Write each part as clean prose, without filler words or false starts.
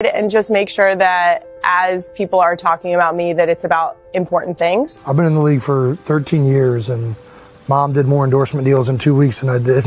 and just make sure that as people are talking about me, that it's about important things. I've been in the league for 13 years, and Mom did more endorsement deals in 2 weeks than I did.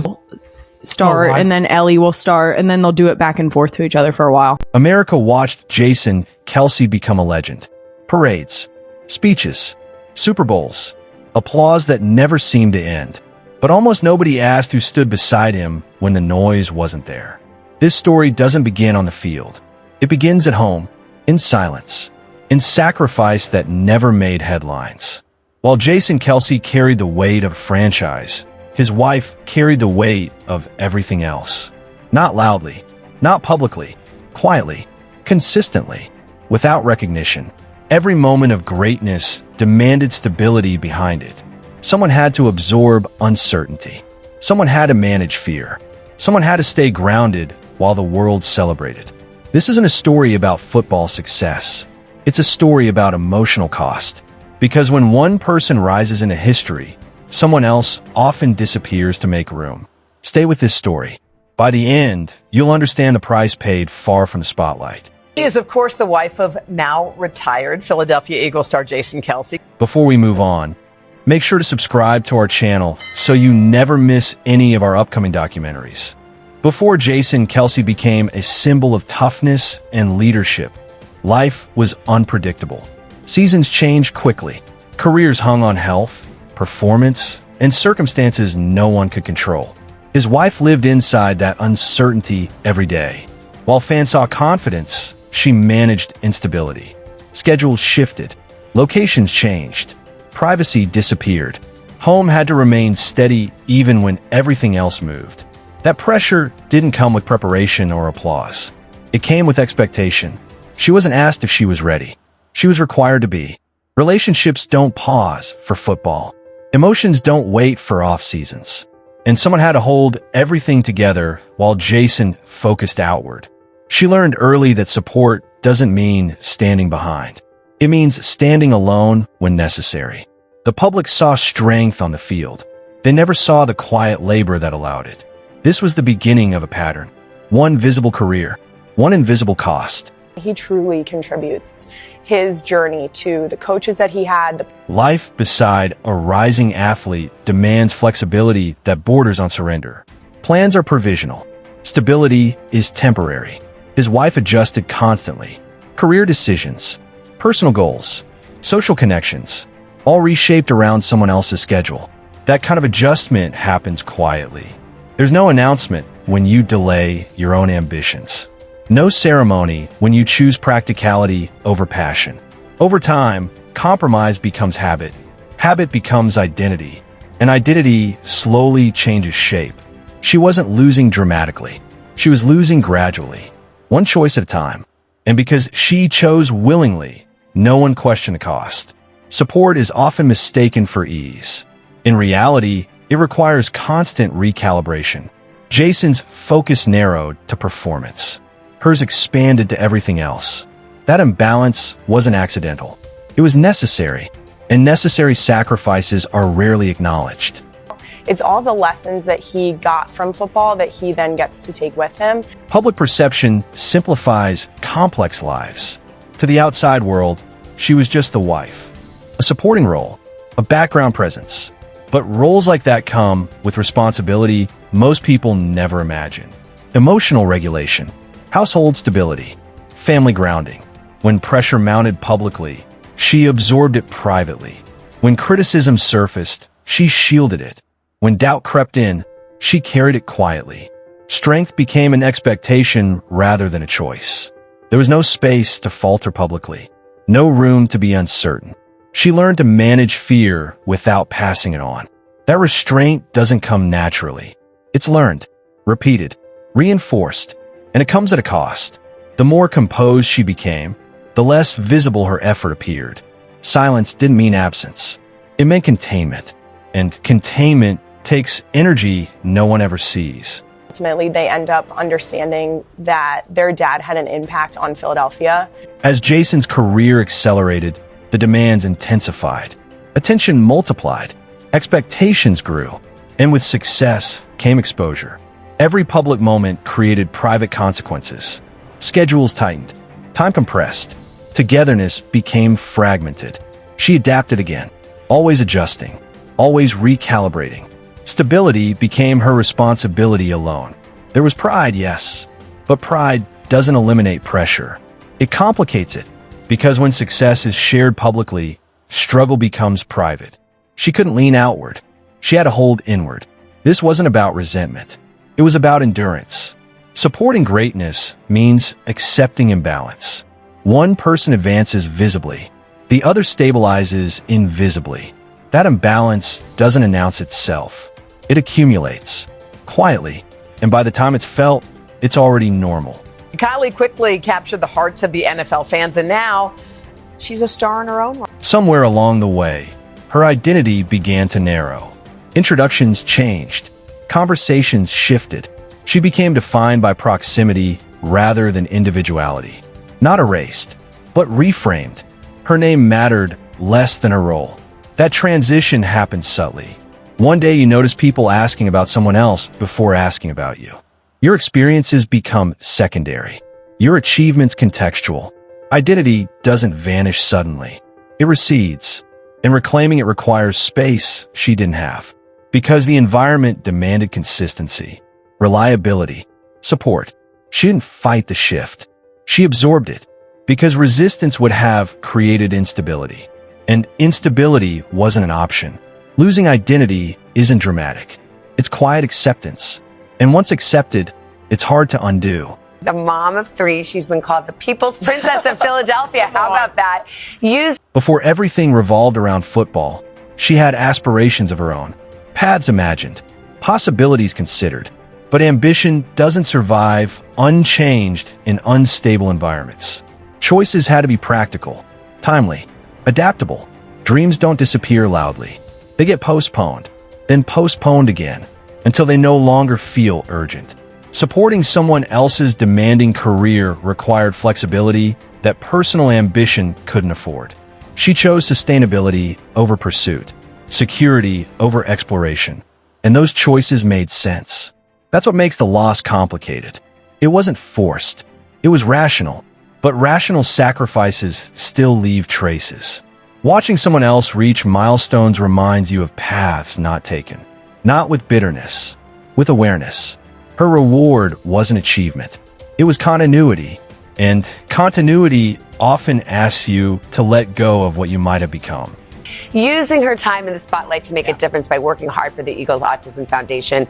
And then Ellie will start, and then they'll do it back and forth to each other for a while. America watched Jason Kelce become a legend. Parades, speeches, Super Bowls, applause that never seemed to end. But almost nobody asked who stood beside him when the noise wasn't there. This story doesn't begin on the field. It begins at home, in silence, in sacrifice that never made headlines. While Jason Kelce carried the weight of a franchise, his wife carried the weight of everything else. Not loudly, not publicly, quietly, consistently, without recognition. Every moment of greatness demanded stability behind it. Someone had to absorb uncertainty. Someone had to manage fear. Someone had to stay grounded while the world celebrated. This isn't a story about football success. It's a story about emotional cost. Because when one person rises into history, someone else often disappears to make room. Stay with this story. By the end, you'll understand the price paid far from the spotlight. She is, of course, the wife of now retired Philadelphia Eagles star Jason Kelce. Before we move on, make sure to subscribe to our channel so you never miss any of our upcoming documentaries. Before Jason Kelce became a symbol of toughness and leadership, life was unpredictable. Seasons changed quickly. Careers hung on health, performance, and circumstances no one could control. His wife lived inside that uncertainty every day. While fans saw confidence, she managed instability. Schedules shifted. Locations changed. Privacy disappeared. Home had to remain steady even when everything else moved. That pressure didn't come with preparation or applause. It came with expectation. She wasn't asked if she was ready. She was required to be. Relationships don't pause for football. Emotions don't wait for off seasons. And someone had to hold everything together while Jason focused outward. She learned early that support doesn't mean standing behind. It means standing alone when necessary. The public saw strength on the field. They never saw the quiet labor that allowed it. This was the beginning of a pattern. One visible career, one invisible cost. He truly contributes his journey to the coaches that he had. Life beside a rising athlete demands flexibility that borders on surrender. Plans are provisional. Stability is temporary. His wife adjusted constantly. Career decisions, personal goals, social connections, all reshaped around someone else's schedule. That kind of adjustment happens quietly. There's no announcement when you delay your own ambitions. No ceremony when you choose practicality over passion. Over time, compromise becomes habit. Habit becomes identity. And identity slowly changes shape. She wasn't losing dramatically. She was losing gradually, one choice at a time. And because she chose willingly, no one questioned the cost. Support is often mistaken for ease. In reality, it requires constant recalibration. Jason's focus narrowed to performance. Hers expanded to everything else. That imbalance wasn't accidental. It was necessary, and necessary sacrifices are rarely acknowledged. It's all the lessons that he got from football that he then gets to take with him. Public perception simplifies complex lives. To the outside world, she was just the wife, a supporting role, a background presence. But roles like that come with responsibility most people never imagine. Emotional regulation, household stability, family grounding. When pressure mounted publicly, she absorbed it privately. When criticism surfaced, she shielded it. When doubt crept in, she carried it quietly. Strength became an expectation rather than a choice. There was no space to falter publicly, no room to be uncertain. She learned to manage fear without passing it on. That restraint doesn't come naturally. It's learned, repeated, reinforced, and it comes at a cost. The more composed she became, the less visible her effort appeared. Silence didn't mean absence. It meant containment. And containment takes energy no one ever sees. Ultimately, they end up understanding that their dad had an impact on Philadelphia. As Jason's career accelerated, the demands intensified. Attention multiplied. Expectations grew. And with success came exposure. Every public moment created private consequences. Schedules tightened. Time compressed. Togetherness became fragmented. She adapted again, always adjusting, always recalibrating. Stability became her responsibility alone. There was pride, yes, but pride doesn't eliminate pressure. It complicates it, because when success is shared publicly, struggle becomes private. She couldn't lean outward. She had to hold inward. This wasn't about resentment. It was about endurance. Supporting greatness means accepting imbalance. One person advances visibly. The other stabilizes invisibly. That imbalance doesn't announce itself. It accumulates, quietly, and by the time it's felt, it's already normal. Kylie quickly captured the hearts of the NFL fans, and now she's a star in her own right. Somewhere along the way, her identity began to narrow. Introductions changed. Conversations shifted. She became defined by proximity rather than individuality. Not erased, but reframed. Her name mattered less than her role. That transition happened subtly. One day you notice people asking about someone else before asking about you. Your experiences become secondary. Your achievements contextual. Identity doesn't vanish suddenly. It recedes. And reclaiming it requires space she didn't have. Because the environment demanded consistency, reliability, support. She didn't fight the shift. She absorbed it. Because resistance would have created instability. And instability wasn't an option. Losing identity isn't dramatic. It's quiet acceptance. And once accepted, it's hard to undo. The mom of three, she's been called the People's Princess of Philadelphia. How about that? Before everything revolved around football, she had aspirations of her own. Paths imagined, possibilities considered. But ambition doesn't survive unchanged in unstable environments. Choices had to be practical, timely, adaptable. Dreams don't disappear loudly. They get postponed, then postponed again, until they no longer feel urgent. Supporting someone else's demanding career required flexibility that personal ambition couldn't afford. She chose sustainability over pursuit, security over exploration, and those choices made sense. That's what makes the loss complicated. It wasn't forced. It was rational, but rational sacrifices still leave traces. Watching someone else reach milestones reminds you of paths not taken, not with bitterness, with awareness. Her reward wasn't achievement. It was continuity, and continuity often asks you to let go of what you might have become. Using her time in the spotlight to make a difference by working hard for the Eagles Autism Foundation.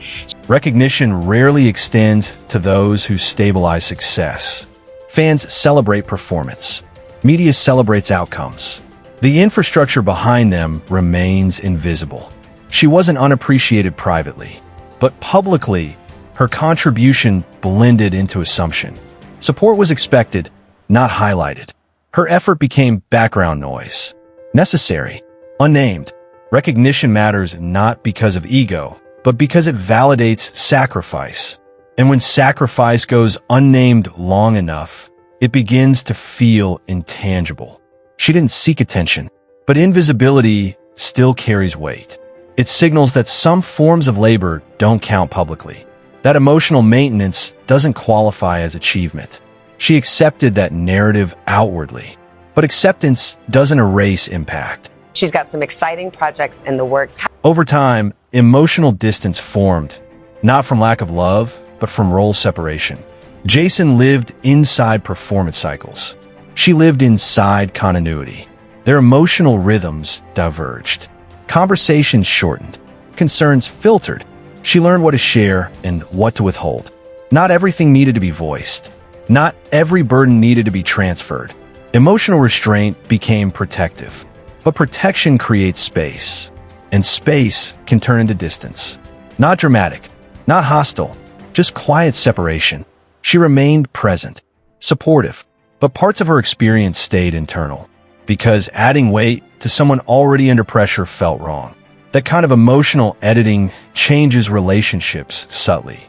Recognition rarely extends to those who stabilize success. Fans celebrate performance. Media celebrates outcomes. The infrastructure behind them remains invisible. She wasn't unappreciated privately, but publicly, her contribution blended into assumption. Support was expected, not highlighted. Her effort became background noise. Necessary, unnamed. Recognition matters not because of ego, but because it validates sacrifice. And when sacrifice goes unnamed long enough, it begins to feel intangible. She didn't seek attention, but invisibility still carries weight. It signals that some forms of labor don't count publicly. That emotional maintenance doesn't qualify as achievement. She accepted that narrative outwardly, but acceptance doesn't erase impact. She's got some exciting projects in the works. Over time, emotional distance formed, not from lack of love, but from role separation. Jason lived inside performance cycles. She lived inside continuity. Their emotional rhythms diverged. Conversations shortened. Concerns filtered. She learned what to share and what to withhold. Not everything needed to be voiced. Not every burden needed to be transferred. Emotional restraint became protective. But protection creates space. And space can turn into distance. Not dramatic, not hostile, just quiet separation. She remained present, supportive, but parts of her experience stayed internal. Because adding weight to someone already under pressure felt wrong. That kind of emotional editing changes relationships subtly.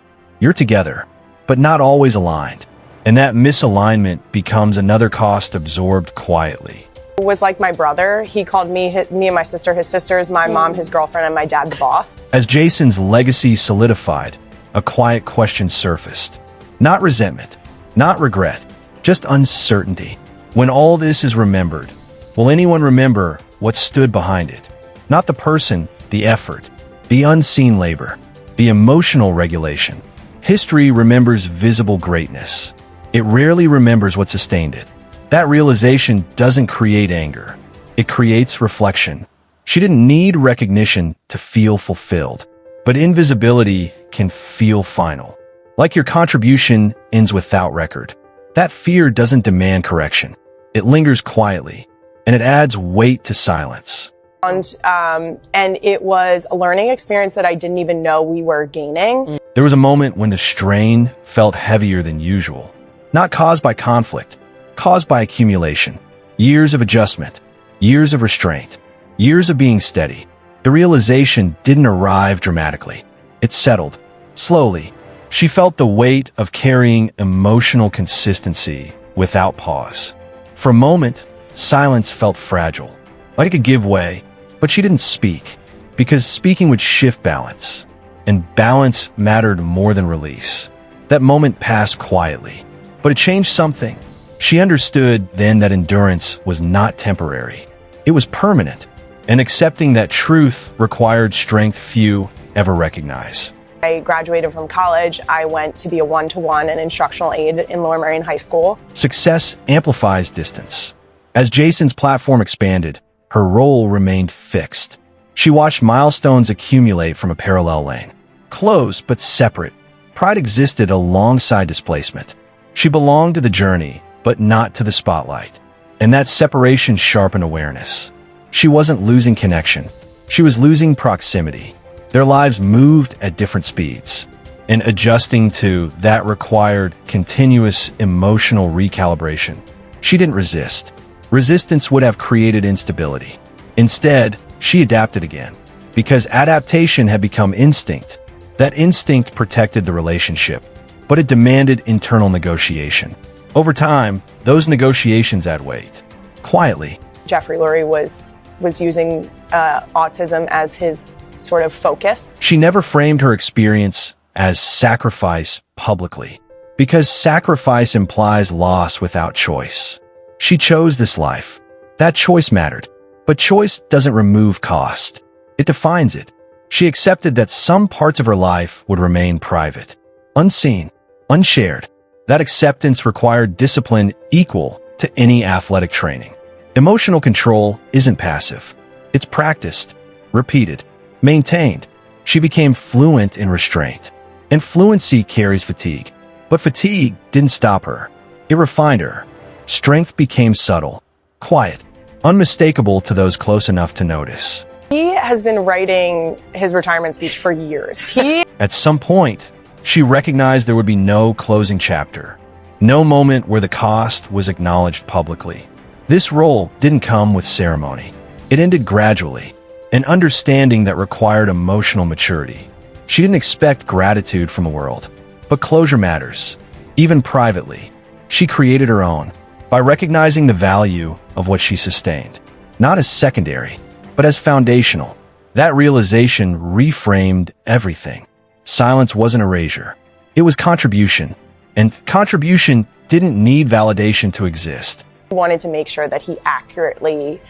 You're together, but not always aligned. And that misalignment becomes another cost absorbed quietly. Was like my brother. He called me and my sister his sisters, my mom his girlfriend, and my dad the boss. As Jason's legacy solidified, a quiet question surfaced. Not resentment, not regret, just uncertainty. When all this is remembered, will anyone remember what stood behind it? Not the person, the effort, the unseen labor, the emotional regulation. History remembers visible greatness. It rarely remembers what sustained it. That realization doesn't create anger. It creates reflection. She didn't need recognition to feel fulfilled, but invisibility can feel final. Like your contribution ends without record. That fear doesn't demand correction. It lingers quietly, and it adds weight to silence. And it was a learning experience that I didn't even know we were gaining. There was a moment when the strain felt heavier than usual, not caused by conflict, caused by accumulation. Years of adjustment, years of restraint, years of being steady. The realization didn't arrive dramatically. It settled, slowly. She felt the weight of carrying emotional consistency without pause. For a moment, silence felt fragile, like it could give way, but she didn't speak, because speaking would shift balance, and balance mattered more than release. That moment passed quietly, but it changed something. She understood then that endurance was not temporary. It was permanent, and accepting that truth required strength few ever recognize. I graduated from college. I went to be a one-to-one and instructional aide in Lower Merion High School. Success amplifies distance. As Jason's platform expanded, her role remained fixed. She watched milestones accumulate from a parallel lane. Close but separate, pride existed alongside displacement. She belonged to the journey, but not to the spotlight. And that separation sharpened awareness. She wasn't losing connection. She was losing proximity. Their lives moved at different speeds, and adjusting to that required continuous emotional recalibration. She didn't resist. Resistance would have created instability. Instead, she adapted again, because adaptation had become instinct. That instinct protected the relationship, but it demanded internal negotiation. Over time, those negotiations add weight. Quietly, Jeffrey Lurie was using autism as his sort of focus. she never framed her experience as sacrifice publicly, because sacrifice implies loss without choice. She chose this life. That choice mattered, but choice doesn't remove cost. It defines it. She accepted that some parts of her life would remain private, unseen, unshared. That acceptance required discipline equal to any athletic training. Emotional control isn't passive. It's practiced, repeated, maintained. She became fluent in restraint. And fluency carries fatigue. But fatigue didn't stop her. It refined her. Strength became subtle, quiet, unmistakable to those close enough to notice. He has been writing his retirement speech for years. At some point, she recognized there would be no closing chapter, no moment where the cost was acknowledged publicly. This role didn't come with ceremony. It ended gradually, an understanding that required emotional maturity. She didn't expect gratitude from the world, but closure matters, even privately. She created her own by recognizing the value of what she sustained, not as secondary, but as foundational. That realization reframed everything. Silence wasn't erasure. It was contribution, and contribution didn't need validation to exist. He wanted to make sure that he accurately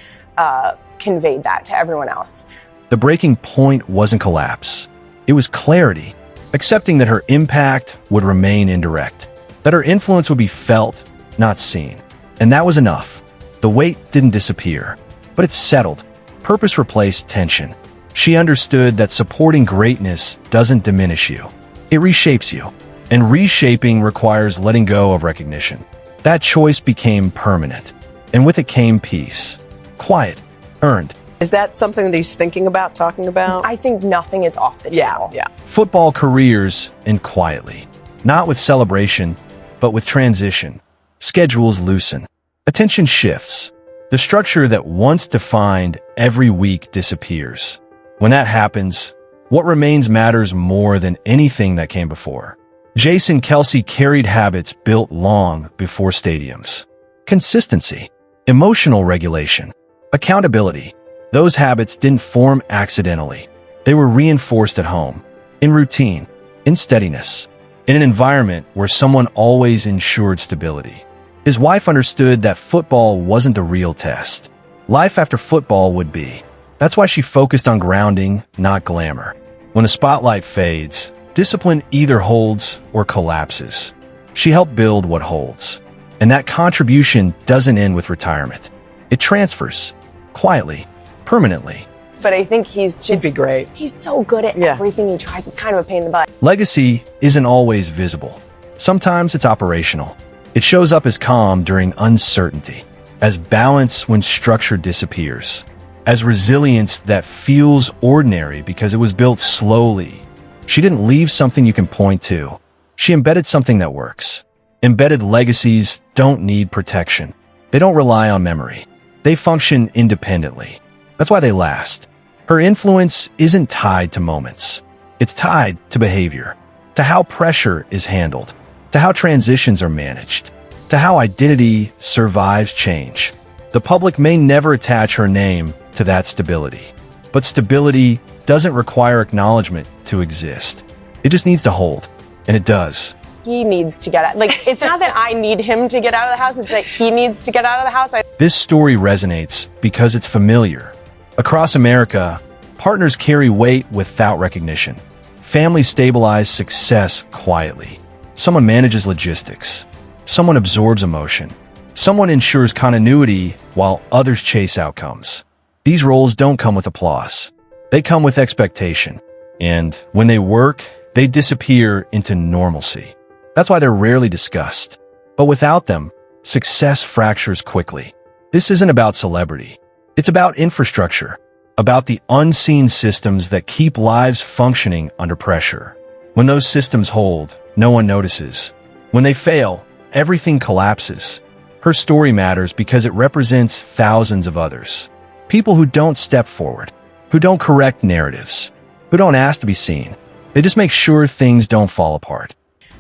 conveyed that to everyone else. The breaking point wasn't collapse. It was clarity, accepting that her impact would remain indirect, that her influence would be felt, not seen. And that was enough. The weight didn't disappear, but it settled. Purpose replaced tension. She understood that supporting greatness doesn't diminish you. It reshapes you. And reshaping requires letting go of recognition. That choice became permanent. And with it came peace. Quiet. Earned. Is that something that he's thinking about, talking about? I think nothing is off the table. Yeah. Football careers end quietly. Not with celebration, but with transition. Schedules loosen. Attention shifts. The structure that once defined every week disappears. When that happens, what remains matters more than anything that came before. Jason Kelce carried habits built long before stadiums. Consistency, emotional regulation, accountability. Those habits didn't form accidentally. They were reinforced at home, in routine, in steadiness, in an environment where someone always ensured stability. His wife understood that football wasn't the real test. Life after football would be. That's why she focused on grounding, not glamour. When the spotlight fades, discipline either holds or collapses. She helped build what holds. And that contribution doesn't end with retirement. It transfers, quietly, permanently. But I think he's just... He'd be great. He's so good at everything he tries. It's kind of a pain in the butt. Legacy isn't always visible. Sometimes it's operational. It shows up as calm during uncertainty, as balance when structure disappears, as resilience that feels ordinary because it was built slowly. She didn't leave something you can point to. She embedded something that works. Embedded legacies don't need protection. They don't rely on memory. They function independently. That's why they last. Her influence isn't tied to moments. It's tied to behavior, to how pressure is handled, to how transitions are managed, to how identity survives change. The public may never attach her name to that stability, but stability doesn't require acknowledgement to exist. It just needs to hold, and it does. He needs to get out. Like, it's not that I need him to get out of the house. It's that he needs to get out of the house. This story resonates because it's familiar. Across America, partners carry weight without recognition. Families stabilize success quietly. Someone manages logistics. Someone absorbs emotion. Someone ensures continuity while others chase outcomes. These roles don't come with applause. They come with expectation. And when they work, they disappear into normalcy. That's why they're rarely discussed. But without them, success fractures quickly. This isn't about celebrity. It's about infrastructure, about the unseen systems that keep lives functioning under pressure. When those systems hold, no one notices. When they fail, everything collapses. Her story matters because it represents thousands of others. People who don't step forward, who don't correct narratives, who don't ask to be seen. They just make sure things don't fall apart.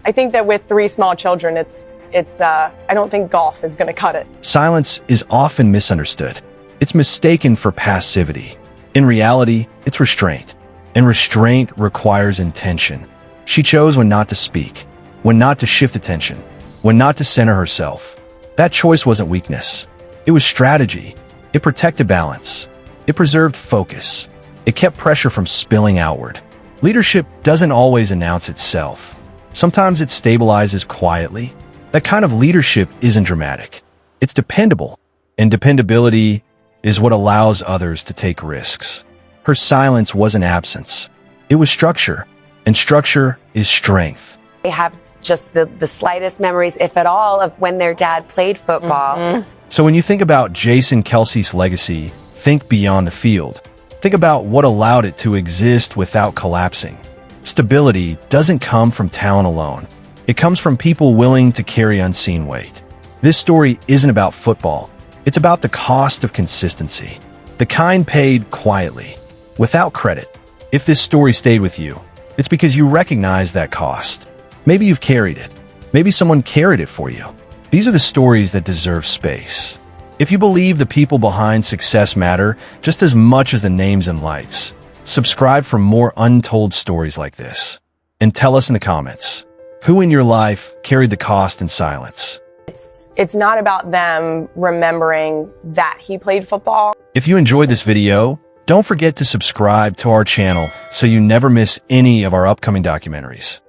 I think that with 3 small children, I don't think golf is going to cut it. Silence is often misunderstood. It's mistaken for passivity. In reality, it's restraint. And restraint requires intention. She chose when not to speak, when not to shift attention, when not to center herself. That choice wasn't weakness. It was strategy. It protected balance. It preserved focus. It kept pressure from spilling outward. Leadership doesn't always announce itself. Sometimes it stabilizes quietly. That kind of leadership isn't dramatic. It's dependable. And dependability is what allows others to take risks. Her silence wasn't absence. It was structure. And structure is strength. They have just the slightest memories, if at all, of when their dad played football. So when you think about Jason Kelce's legacy, think beyond the field. Think about what allowed it to exist without collapsing. Stability doesn't come from talent alone. It comes from people willing to carry unseen weight. This story isn't about football. It's about the cost of consistency. The kind paid quietly, without credit. If this story stayed with you, it's because you recognize that cost. Maybe you've carried it. Maybe someone carried it for you. These are the stories that deserve space. If you believe the people behind success matter just as much as the names and lights, subscribe for more untold stories like this. And tell us in the comments, who in your life carried the cost in silence? It's not about them remembering that he played football. If you enjoyed this video, don't forget to subscribe to our channel so you never miss any of our upcoming documentaries.